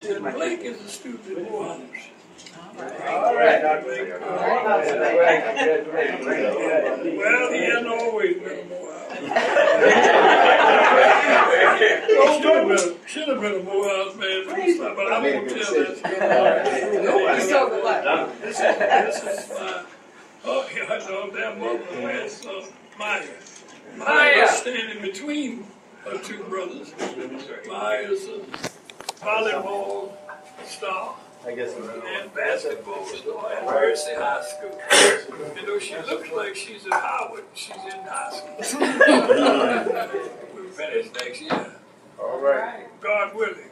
And Blake is a student in New Orleans. All right. Well, he hasn't always been a Morehouse. Should have been a Morehouse man, but I won't tell that. Nobody's talking about This is my, their mother, man, Maya. Maya is standing between her two brothers. Maya is a volleyball star. I guess And basketball star at Mercy High School. You know, she looks like she's at Howard. She's in high school. We'll finish next year. All right. God willing.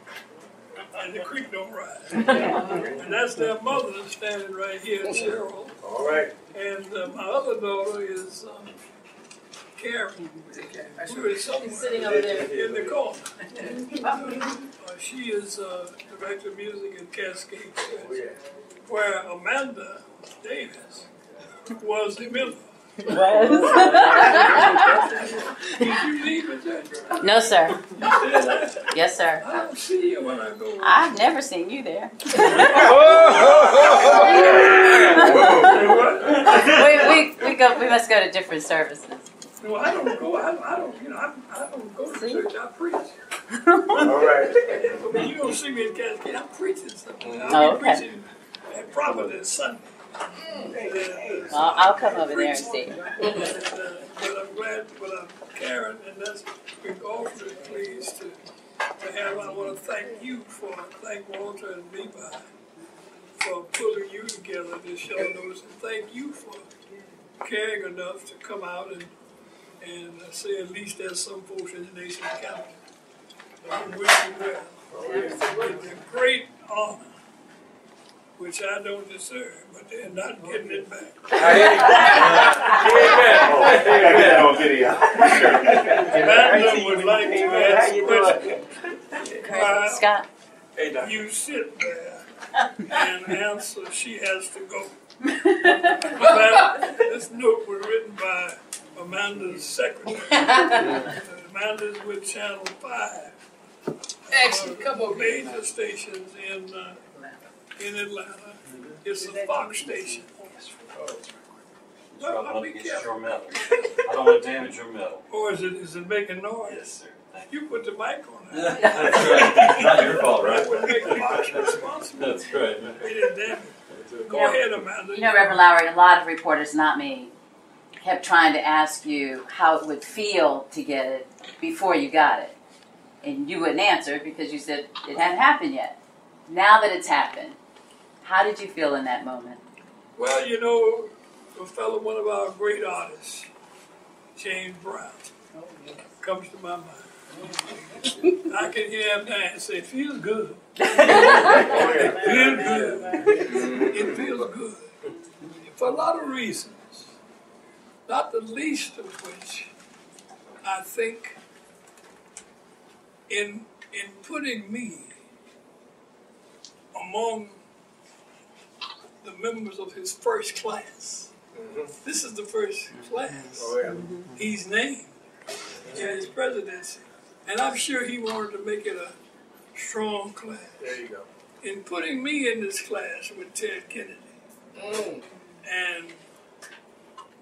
And the creek don't rise. And that's their mother standing right here, Cheryl. All right. And my other daughter is Karen. Who is somewhere Sitting over there in the corner. She is director of music at Cascade Church, where Amanda Davis was a member. Did you leave the church? No, sir. Yes, sir. I don't see you when I go. I've never seen you there. We must go to different services. No, I don't go. I don't go to church. I preach. All right. I mean, you don't see me in Cascade. I'm preaching something. Oh, okay. Preaching at Providence Sunday. I'll come over there and see. But I'm glad, Karen, and that's been awfully pleased to have. I want to thank Walter and Levi for pulling you together this show notice, and thank you for caring enough to come out and say at least there's some folks in the nation county. I wish you well. It's a great honor, which I don't deserve, but they're not getting it back. Amanda would like to ask a question. Scott. You sit there and answer, she has to go. This note was written by Amanda's secretary. Amanda's with Channel 5. Excellent. Come on, major stations in Atlanta. It's a Fox station. Well, I'll be careful. your metal. I don't want to damage your metal. Or is it making noise? Yes, sir. You put the mic on it. That's right. Not your fault, right? That would make Fox responsible. That's right. We didn't damage it. Go ahead, Amanda. You know, Reverend Lowery, a lot of reporters, not me, kept trying to ask you how it would feel to get it before you got it. And you wouldn't answer because you said it hadn't happened yet. Now that it's happened, how did you feel in that moment? Well, you know, one of our great artists, James Brown, comes to my mind. I can hear him now and say, it feels good. It feels good. It feels good. For a lot of reasons. Not the least of which, I think, in putting me among the members of his first class. This is the first class he's named in his presidency. And I'm sure he wanted to make it a strong class. There you go. In putting me in this class with Ted Kennedy and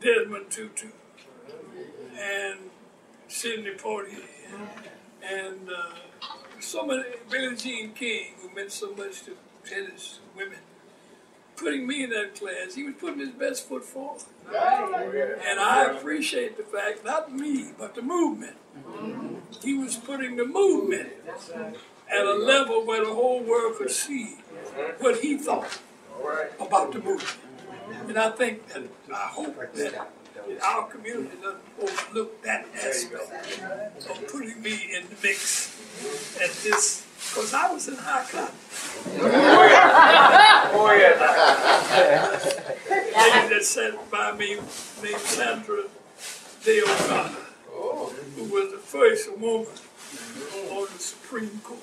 Desmond Tutu and Sidney Poitier and so many, Billie Jean King, who meant so much to tennis women. Putting me in that class, he was putting his best foot forward. And I appreciate the fact, not me, but the movement. He was putting the movement at a level where the whole world could see what he thought about the movement. And I think that, I hope that our community doesn't overlook that aspect of putting me in the mix at this, because I was in high cotton. Lady that sat by me named Sandra Day O'Connor, who was the first woman on the Supreme Court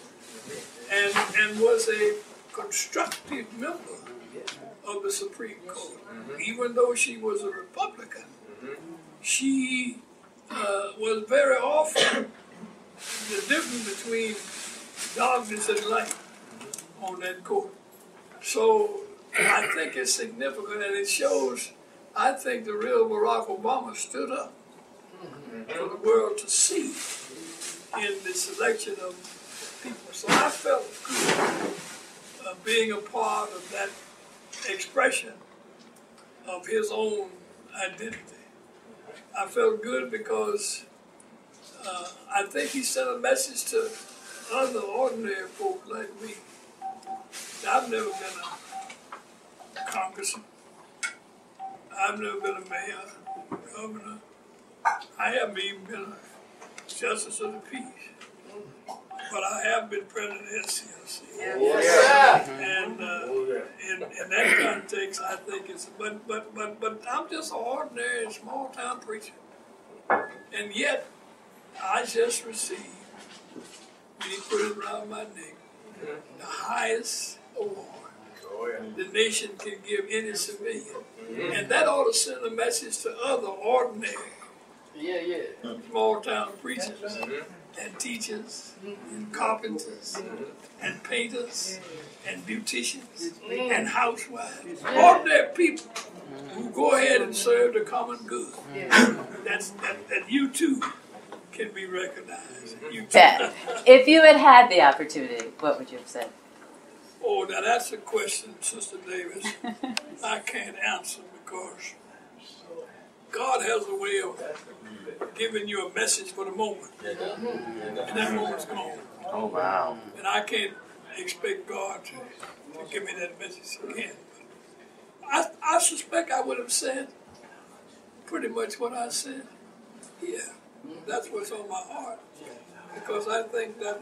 and was a constructive member of the Supreme Court. Even though she was a Republican, she was very often the difference between darkness and light on that court. So I think it's significant, and it shows, I think the real Barack Obama stood up for the world to see in the selection of people. So I felt good being a part of that expression of his own identity. I felt good because I think he sent a message to other ordinary folk like me. I've never been a congressman. I've never been a mayor, governor. I haven't even been a justice of the peace. But I have been president of SCLC. And in that context, I think it's, but I'm just an ordinary small town preacher. And yet, I just received, when he put it around my neck, the highest award the nation can give any civilian. And that ought to send a message to other ordinary small town preachers and teachers and carpenters and painters and beauticians and housewives. Ordinary people who go ahead and serve the common good. That you too can be recognized. You too. If you had the opportunity, what would you have said? Oh, now that's a question, Sister Davis, I can't answer because God has a way of giving you a message for the moment. And that moment's gone. Oh, wow. And I can't expect God to give me that message again. I suspect I would have said pretty much what I said. Yeah, that's what's on my heart. Because I think that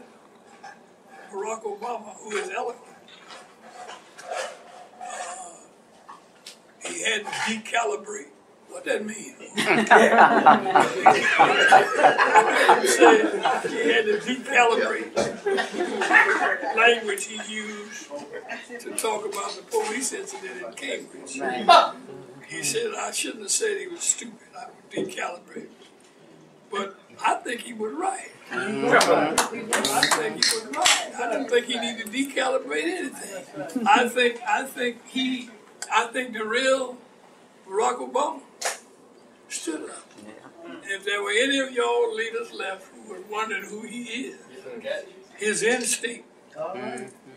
Barack Obama, who is eloquent, he had to decalibrate. What that mean? He had to decalibrate language he used to talk about the police incident in Cambridge. Right. He said, I shouldn't have said he was stupid. I would decalibrate. But I think he was right. I think he was right. I don't think he needed to decalibrate anything. I think the real Barack Obama stood up. If there were any of y'all leaders left who were wondering who he is, his instinct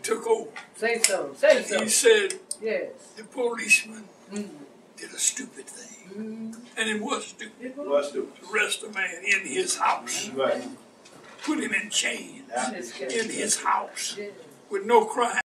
took over. Say so. Say so. He said, Yes. the policeman did a stupid thing. And it was stupid. To arrest a man in his house. Put him in chains in his house with no crime.